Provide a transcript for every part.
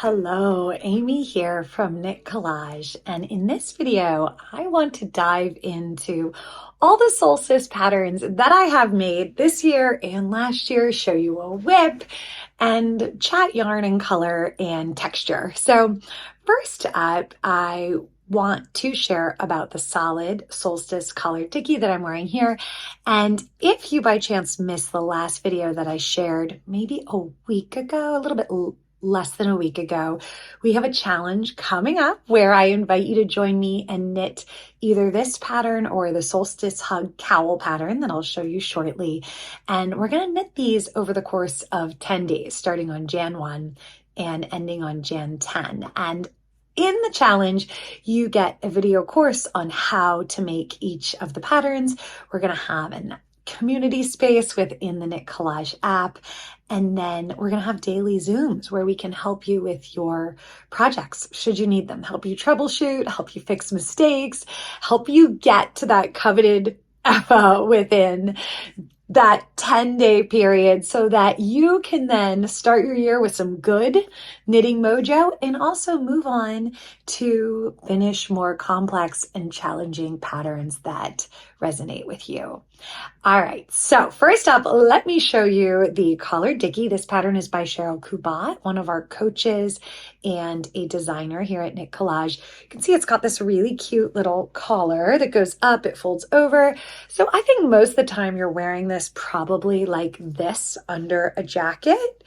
Hello, Amy here from Knit Collage, and in this video I want to dive into all the solstice patterns that I have made this year and last year, show you a whip, and chat yarn and color and texture. So first up, I want to share about the solid solstice collar dicky that I'm wearing here. And if you by chance missed the last video that I shared maybe a week ago, a little bit less than a week ago, we have a challenge coming up where I invite you to join me and knit either this pattern or the solstice hug cowl pattern that I'll show you shortly. And we're going to knit these over the course of 10 days, starting on Jan 1 and ending on Jan 10. And in the challenge, you get a video course on how to make each of the patterns. We're going to have an community space within the Knit Collage app. And then we're going to have daily Zooms where we can help you with your projects, should you need them, help you troubleshoot, help you fix mistakes, help you get to that coveted within that 10-day period so that you can then start your year with some good knitting mojo and also move on to finish more complex and challenging patterns that resonate with you. All right, so first up, let me show you the collar dicky. This pattern is by Cheryl Kubat, one of our coaches and a designer here at Knit Collage. You can see it's got this really cute little collar that goes up, it folds over. So I think most of the time you're wearing this probably like this under a jacket.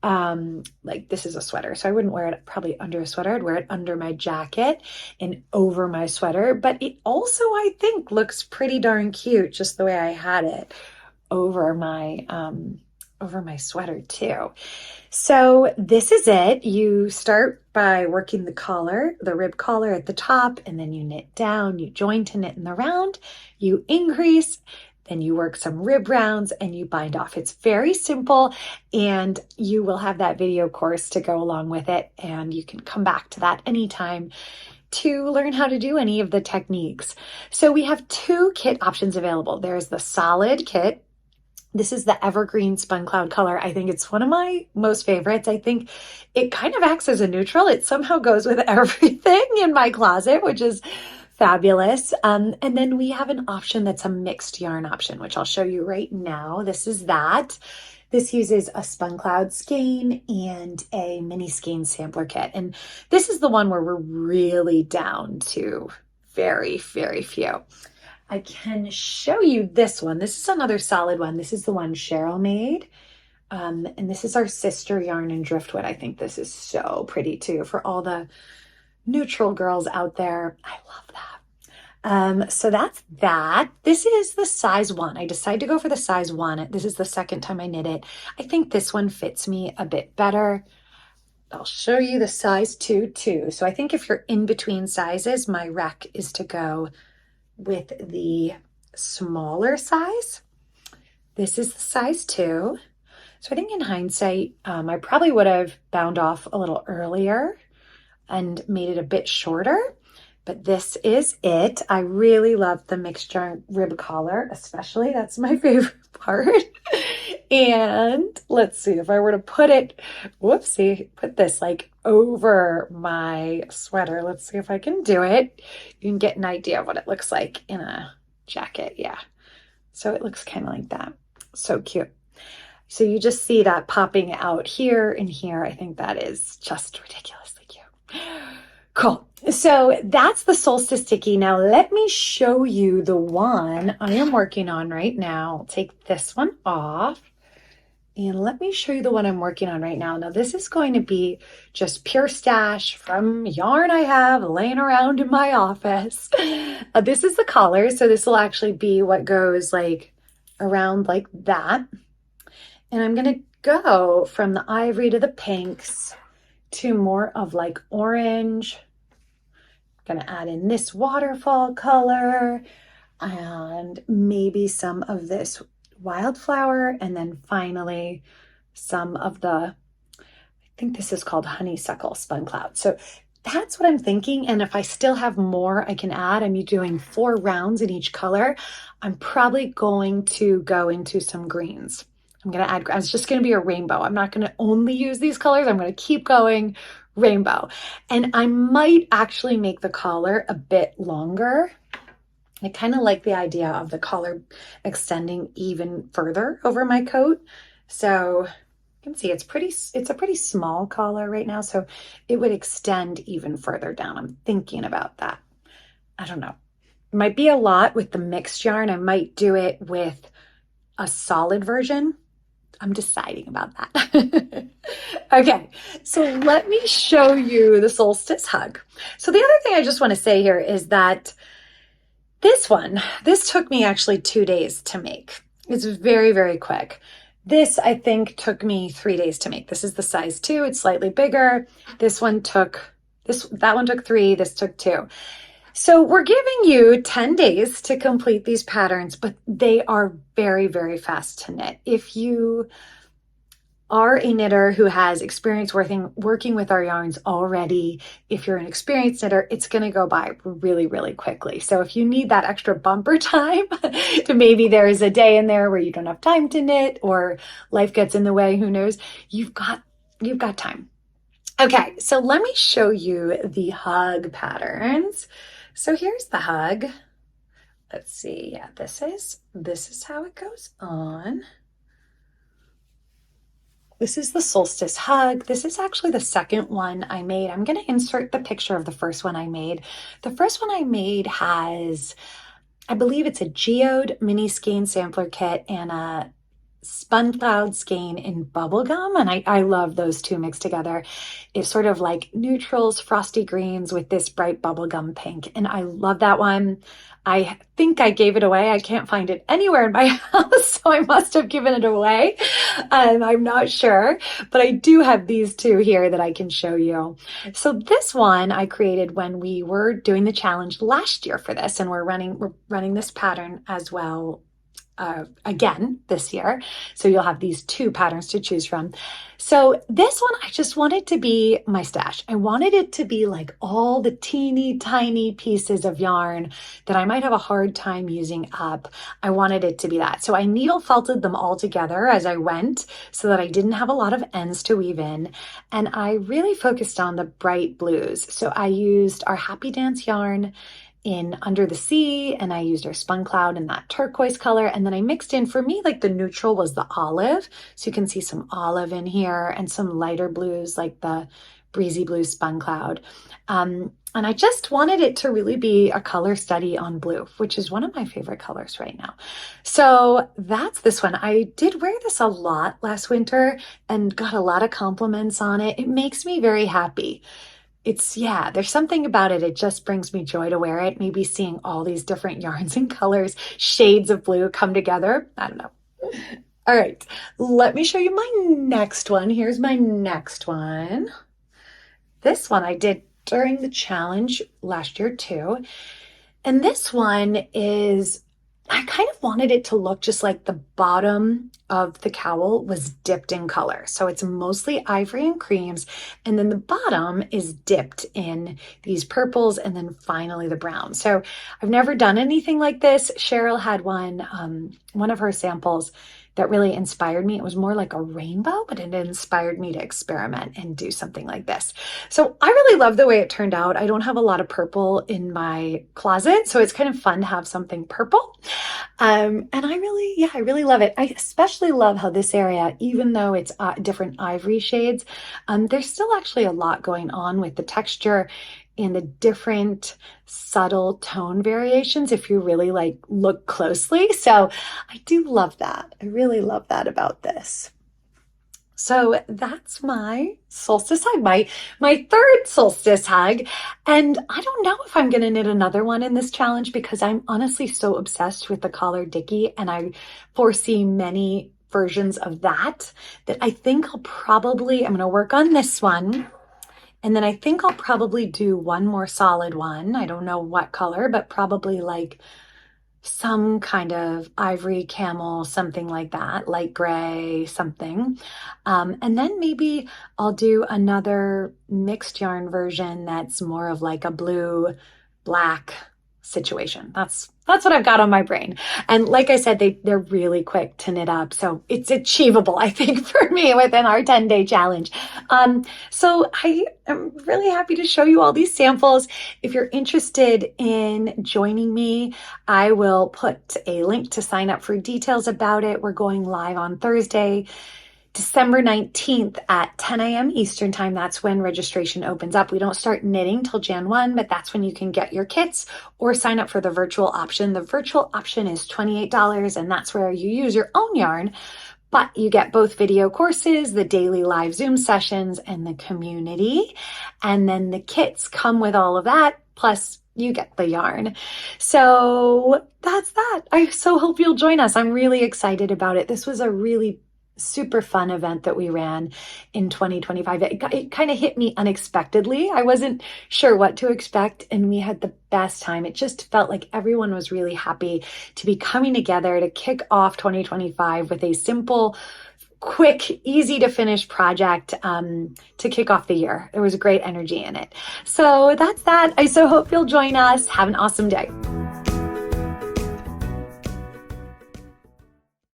Like this is a sweater, so I wouldn't wear it probably under a sweater. I'd wear it under my jacket and over my sweater, but it also, I think, looks pretty darn cute just the way I had it over my sweater too. So this is it. You start by working the collar, the rib collar at the top, and then you knit down, you join to knit in the round, you increase, then you work some rib rounds and you bind off. It's very simple, and you will have that video course to go along with it, and you can come back to that anytime to learn how to do any of the techniques. So we have two kit options available. There's the solid kit. This is the evergreen spun cloud color. I think it's one of my most favorites. I think it kind of acts as a neutral. It somehow goes with everything in my closet, which is fabulous. And then we have an option that's a mixed yarn option, which I'll show you right now. This is that. This uses a spun cloud skein and a mini skein sampler kit. And this is the one where we're really down to very, very few. I can show you this one. This is another solid one. This is the one Cheryl made. And this is our sister yarn and driftwood. I think this is so pretty too for all the neutral girls out there. I love that. So that's that. This is the size 1. I decided to go for the size 1. This is the second time I knit it. I think this one fits me a bit better. I'll show you the size 2 too. So I think if you're in between sizes, my rec is to go with the smaller size. This is the size 2. So I think in hindsight, I probably would have bound off a little earlier and made it a bit shorter, but this is it. I really love the mixed yarn rib collar, especially. That's my favorite part. And let's see, if I were to put it, put this like over my sweater. Let's see if I can do it. You can get an idea of what it looks like in a jacket. Yeah. So it looks kind of like that. So cute. So you just see that popping out here and here. I think that is just ridiculously cute. Cool. So that's the solstice dicky. Now let me show you the one I am working on right now. I'll take this one off. And let me show you the one I'm working on right now. Now, this is going to be just pure stash from yarn I have laying around in my office. This is the collar. So this will actually be what goes like around like that. And I'm going to go from the ivory to the pinks to more of like orange. I'm going to add in this waterfall color and maybe some of this wildflower, and then finally some of the, I think this is called honeysuckle spun cloud. So that's what I'm thinking. And if I still have more I can add, I'm doing 4 rounds in each color. I'm probably going to go into some greens I'm going to add, it's just going to be a rainbow. I'm not going to only use these colors. I'm going to keep going rainbow. And I might actually make the collar a bit longer. I kind of like the idea of the collar extending even further over my coat. So you can see it's a pretty small collar right now. So it would extend even further down. I'm thinking about that. I don't know. It might be a lot with the mixed yarn. I might do it with a solid version. I'm deciding about that. Okay, so let me show you the Solstice hug. So the other thing I just want to say here is that this took me actually 2 days to make. It's very, very quick. This, I think, took me 3 days to make. This is the size 2. It's slightly bigger. That one took 3. This took 2. So we're giving you 10 days to complete these patterns, but they are very, very fast to knit. If you are a knitter who has experience working with our yarns already, if you're an experienced knitter, it's going to go by really, really quickly. So if you need that extra bumper time to maybe there is a day in there where you don't have time to knit or life gets in the way, who knows, you've got time. Okay, so let me show you the hug patterns. So here's the hug. Let's see. Yeah, this is how it goes on. This is the Solstice hug. This is actually the second one I made. I'm going to insert the picture of the first one I made. The first one I made has, I believe it's a geode mini skein sampler kit and a spun cloud skein in bubblegum, and I love those two mixed together. It's sort of like neutrals, frosty greens with this bright bubblegum pink, and I love that one. I think I gave it away. I can't find it anywhere in my house, so I must have given it away. I'm not sure, but I do have these two here that I can show you. So this one I created when we were doing the challenge last year for this, and we're running this pattern as well again this year. So you'll have these two patterns to choose from. So this one, I just wanted to be my stash. I wanted it to be like all the teeny tiny pieces of yarn that I might have a hard time using up. I wanted it to be that. So I needle felted them all together as I went so that I didn't have a lot of ends to weave in. And I really focused on the bright blues. So I used our Happy Dance yarn in Under the Sea, and I used our Spun Cloud in that turquoise color, and then I mixed in, for me, like the neutral was the olive, so you can see some olive in here and some lighter blues like the Breezy Blue Spun Cloud. And I just wanted it to really be a color study on blue, which is one of my favorite colors right now. So that's this one. I did wear this a lot last winter and got a lot of compliments on it. It makes me very happy. There's something about it. It just brings me joy to wear it. Maybe seeing all these different yarns and colors, shades of blue come together. I don't know. All right, let me show you my next one. Here's my next one. This one I did during the challenge last year too. And this one is, I kind of wanted it to look just like the bottom of the cowl was dipped in color. So it's mostly ivory and creams, and then the bottom is dipped in these purples, and then finally the brown. So I've never done anything like this. Cheryl had one of her samples that really inspired me. It was more like a rainbow, but it inspired me to experiment and do something like this. So I really love the way it turned out. I don't have a lot of purple in my closet, so it's kind of fun to have something purple. And I really love it. I especially love how this area, even though it's different ivory shades, there's still actually a lot going on with the texture and the different subtle tone variations if you really look closely. So I do love that. I really love that about this. So that's my solstice hug, my third solstice hug. And I don't know if I'm going to knit another one in this challenge because I'm honestly so obsessed with the collar dicky, and I foresee many versions of that I think I'm going to work on this one. And then I think I'll probably do one more solid one. I don't know what color, but probably like some kind of ivory camel, something like that, light gray, something. And then maybe I'll do another mixed yarn version that's more of like a blue, black situation. That's That's what I've got on my brain. And like I said, they're really quick to knit up. So it's achievable, I think, for me within our 10-day challenge. So I am really happy to show you all these samples. If you're interested in joining me, I will put a link to sign up for details about it. We're going live on Thursday, December 19th at 10 a.m. Eastern time. That's when registration opens up. We don't start knitting till Jan 1, but that's when you can get your kits or sign up for the virtual option. The virtual option is $28, and that's where you use your own yarn, but you get both video courses, the daily live Zoom sessions, and the community. And then the kits come with all of that, plus you get the yarn. So that's that. I so hope you'll join us. I'm really excited about it. This was a really super fun event that we ran in 2025. It kind of hit me unexpectedly. I wasn't sure what to expect, and we had the best time. It just felt like everyone was really happy to be coming together to kick off 2025 with a simple, quick, easy to finish project to kick off the year. There was a great energy in it. So that's that. I so hope you'll join us. Have an awesome day.